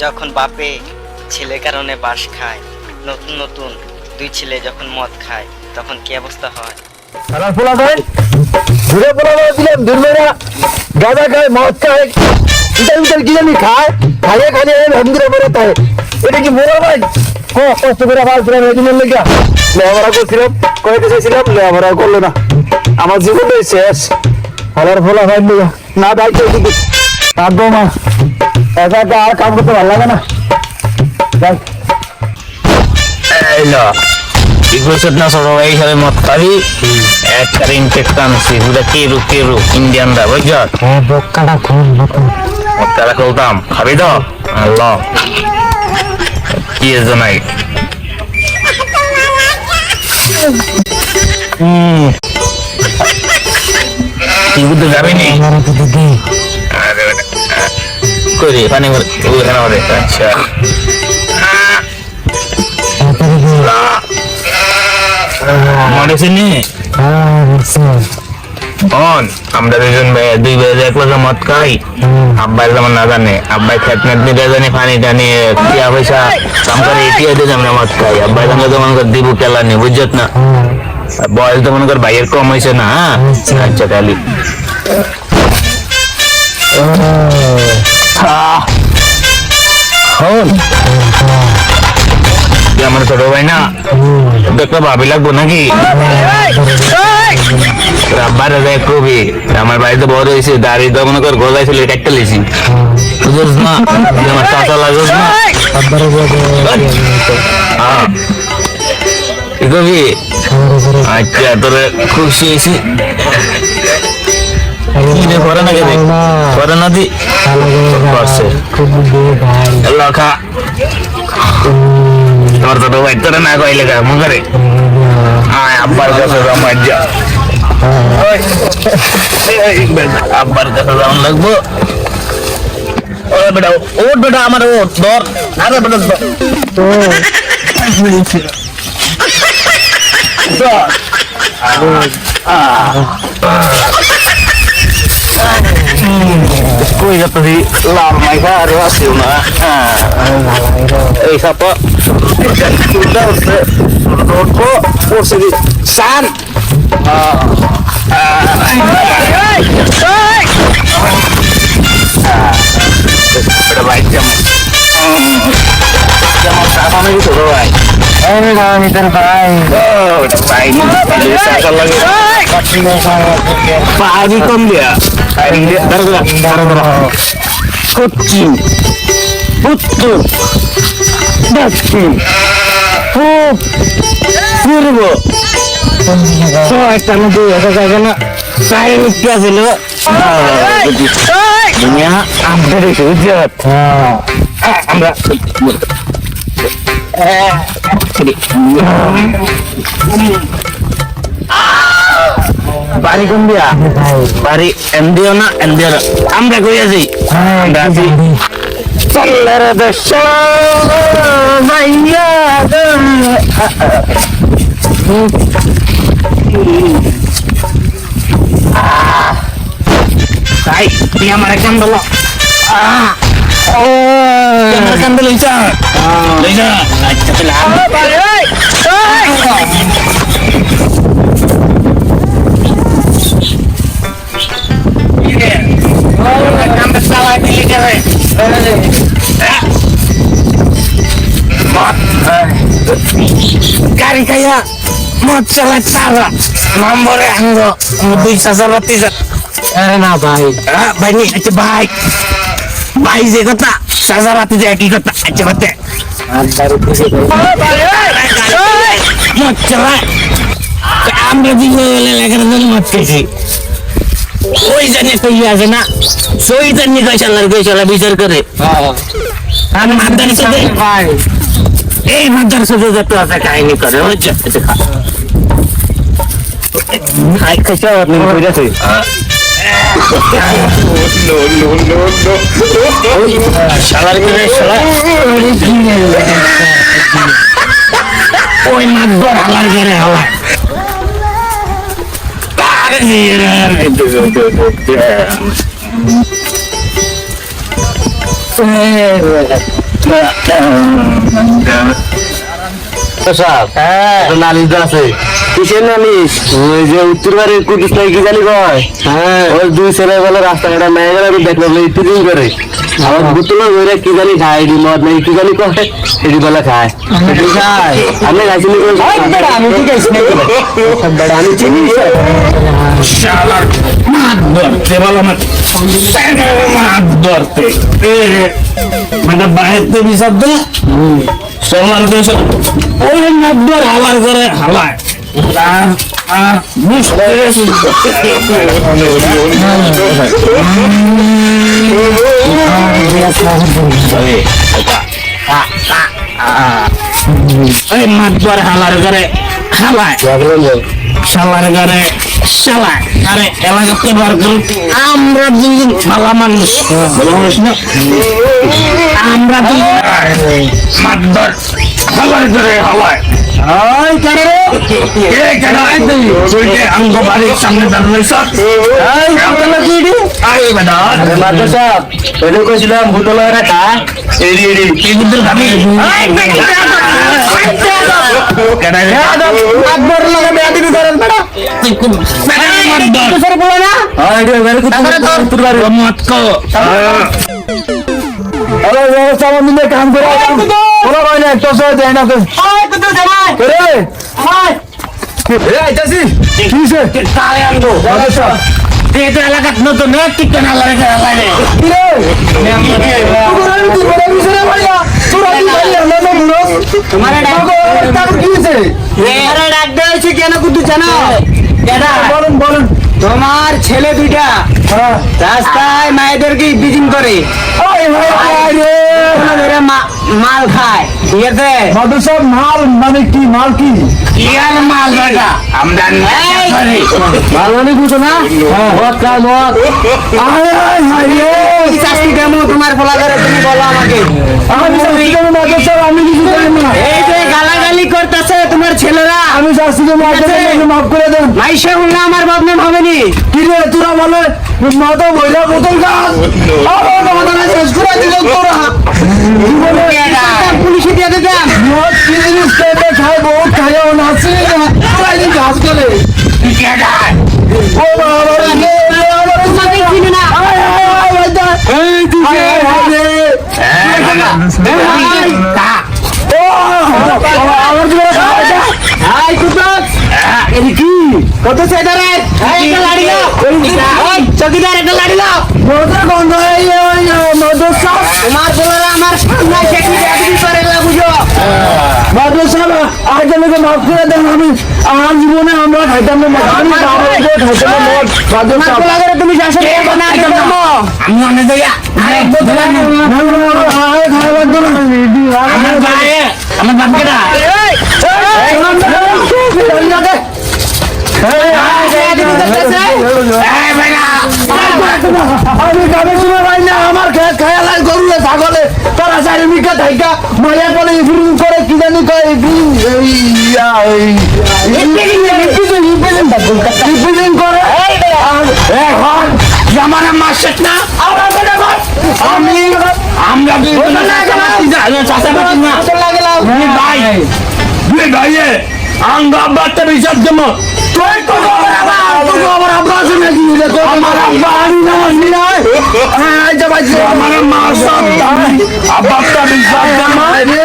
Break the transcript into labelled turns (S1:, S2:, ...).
S1: যখন বাপে ছেলের কারণে বাঁশ খায়, নতুন নতুন দুই ছেলে যখন মদ খায় তখন কি অবস্থা হয়?
S2: সারা পোলা ভাই ঘুরে পোলা দিলাম দুর্মেরা গাঁজা খায় মদ খায় ইটার ভিতর কি জানি খায় খাইয়ে খাইয়ে ভেন্দিরে পরে তাই এটা কি মোরা ভাই কষ্ট করে আবার দিনের লেগে লেখাপড়া করছিলাম কয়েকটা চাইছিলাম লেখাপড়া করলো না আমার জীবনটাই শেষ ফলার ফলা ভাই না দায়িত্ব কিন্তু কাঁদবো মা একা একা আর কাম করতে ভালো লাগে না যাই
S3: না ছোট ভাই হিসাবে মত পারি একটা ইনফেক্ট আনছি পুরো কেরু কেরু ইন্ডিয়ানরা বুঝছ
S2: বক্কাটা খুব নতুন
S3: মতটা খুলতাম খাবি তো আল্লাহ কি নাই তুই তো যাবি নি করি পানি ওখানে হবে আচ্ছা আমরা দুই বেজে এক লোক মদ খাই আব্বাই যেমন না জানে আব্বাই খেতনেট নিতে জানি পানি টানি টিয়া পয়সা কাম করে এটিয়া দিয়ে আমরা মদ খাই আব্বাই সঙ্গে তো মনে কর দিব কেলা নি বুঝছত না বয়স তো মনে কর ভাইয়ের কম হয়েছে না আচ্ছা খালি আমার ছোট ভাই না একটা ভাবি লাগবো নাকি আব্বার কবি আমার বাড়িতে বড় হয়েছে দাঁড়িয়ে তো মনে কর গোজাই ছিল একটা লেছি বুঝছ না আমার চাচা লাগছ না কি কবি আচ্ছা তোর খুশি হয়েছি করে না কেন করে না দি খা তোমার ছোট ভাই তোরা না কইলে মন করে আব্বার কাছে মজা আব্বার কাছে যাওয়ান লাগবো বেটা ওট বেটা আমার ওট ধর আরে বেটা কই যাচ্ছি লাল মাইকা আর আসিও না এই সাপ পড়ছে সান ভাই যেমন যেমন সাপ আমি ছোট ভাই পাহাড়ি কম দিয়া পশ্চিম উত্তর দক্ষিণ পূর্ব একটা নদী একটা জায়গা না চারি মুক্তি আছিল আমরা বাড়ি কোন দিয়া বাড়ি এমদিও না এমদিও না আমরা কই আছি আমরা আছি চল্লের দেশ তাই তুই আমার কান দল কান দল লইছা আচ্ছা তাহলে গাড়ি খাইয়া মদ চালা চালা নম্বরে আঙ্গ 2,000 আরে না ভাই ভাই নি আচ্ছা ভাই ভাই যে কথা সাজা রাতে যে একই কথা আচ্ছা বাতে মদ চালা আমরা দিলে লেখার জন্য মদ খাইছি ওই জানে কই আছে না সই জানি কইসালার বিচার করে আর মাদার সাথে ভাই এই মাদার সাথে যত আছে কাহিনী করে বুঝছো খাই খাইছো আপনি কইরাছে শালার করে শালা ওই মাদার হালার করে হালা
S2: নালিশ আছে কিসের নালিশ ওই যে উত্তর বাড়ির কুটিস নাই কি জানি কয় ওই দুই ছেলে বলে রাস্তাঘাটে মেয়ে গেলে দেখলাম ইত্যাদি করে আমার বুতল ওইরা কি জানি খায় এটি মদ নাই কি জানি কয় এটি বলে খায় খায় আপনি খাইছিলি আমি কি খাইছি আমি চিনি
S3: শালার মাছ ধরতে বলো মাছ ধরতে মানে বাইরে তো বিষাদ দে সমান দেশ ওই মাছ ধর হালার করে হালায় মাছ ধর হালার করে হালায় শালার ঘরে শালা আরে এলাকাতে বার করুন আমরা দুজন শালা মানুষ আমরা দুজন মাদ্দর শালার ঘরে হাওয়ায় আই কারে এ কারে তুই যে আমগো বাড়ির সামনে দাঁড়াইছ এই আপনারা কি দি আই বাদা
S2: মাদ্দর সাহেব ওইটা কইছিলাম বুতল রাখা এডি এডি
S3: কি বুদ্ধি ভাবি এই
S2: আকবর লাগা বেয়াদি ধরেন বেটা
S3: তুই কোন মাদ্দর
S2: সরে বলো না আই রে বেরে কুতুর বাড়ি
S3: মত কো
S2: আরে ব্যবস্থা মিলে কাম করে বলো ভাই না একটু সরে দেয় না তো আয় কুতুর জামাই রে আয় এ আইতাছি কিসে
S3: কালে আনবো
S2: মাদ্দর সাহেব
S3: এই তো এলাকাত নতুন ঠিক না লাগে লাগে
S2: কি রে তোমার কি হয়েছে
S1: ডাক দেওয়া কেন কুতু জানো
S2: বলুন বলুন
S1: তোমার ছেলে দুইটা রাস্তায় মায়েদেরকে বিজিং করে ধরে মাল খায় ঠিক আছে
S2: মাদুর সাহেব মাল মানে কি মাল কি
S3: ইয়ার মাল বেটা আমদানি করে
S2: মাল মানে বুঝো না মদ খা মদ
S1: কি শাস্তি দেবো তোমার ফলা করে তুমি বলো আমাকে
S2: আমি শাস্তি দেবো মাদুর সাহেব আমি কিছু জানি না
S1: এই যে গালাগালি করতেছে তোমার ছেলেরা
S2: আমি শাস্তি দেবো মাফ করে দেন
S1: মাইশে বললে আমার বদনাম হবে নি
S2: কি রে তোরা বলে মদ বইলা বোতল খাস শেষ করে দিল তোরা
S1: পুলিশে দিয়ে দেবেন
S2: মদ কি জিনিস খেতে খায় বহুত খায় নাচি ঘাস করে ও বাবা
S1: তোমাকে চিনি না
S2: কত চেদারে
S1: চকিদার একটা লাড়ি লাও
S2: গন্ধ
S1: তোমার ছেলেরা আমার সামনে করে বুঝো
S2: মাদুর সাহেব আজ আমাকে মাফ করে দেন আমি আমার জীবনে আমরা খাইতাম না আমি খাইতাম না মাদুর সাহেব
S1: তুমি শাসন করবে না
S3: আমি অনেক জায়গা আমার ভাই আমার বাপকেটা
S2: আমি গাবে শুনে ভাই না আমার খেয়াল গরুলে ছাগলে তারা চারি মিকা থাইকা মায়া করে ইভিনিং করে কি জানি কয় ইভিনিং করে
S3: জামানা মাসেট না
S2: আমি
S3: আমরা ভাই দুই ভাইয়ে আঙ্গা বাচ্চা হিসাব জমা
S2: তুই তো আমার আব্বা আছে নাকি আমার আব্বা আমি না আমি না
S3: আমার মা সব আব্বা হিসাব জমা আমি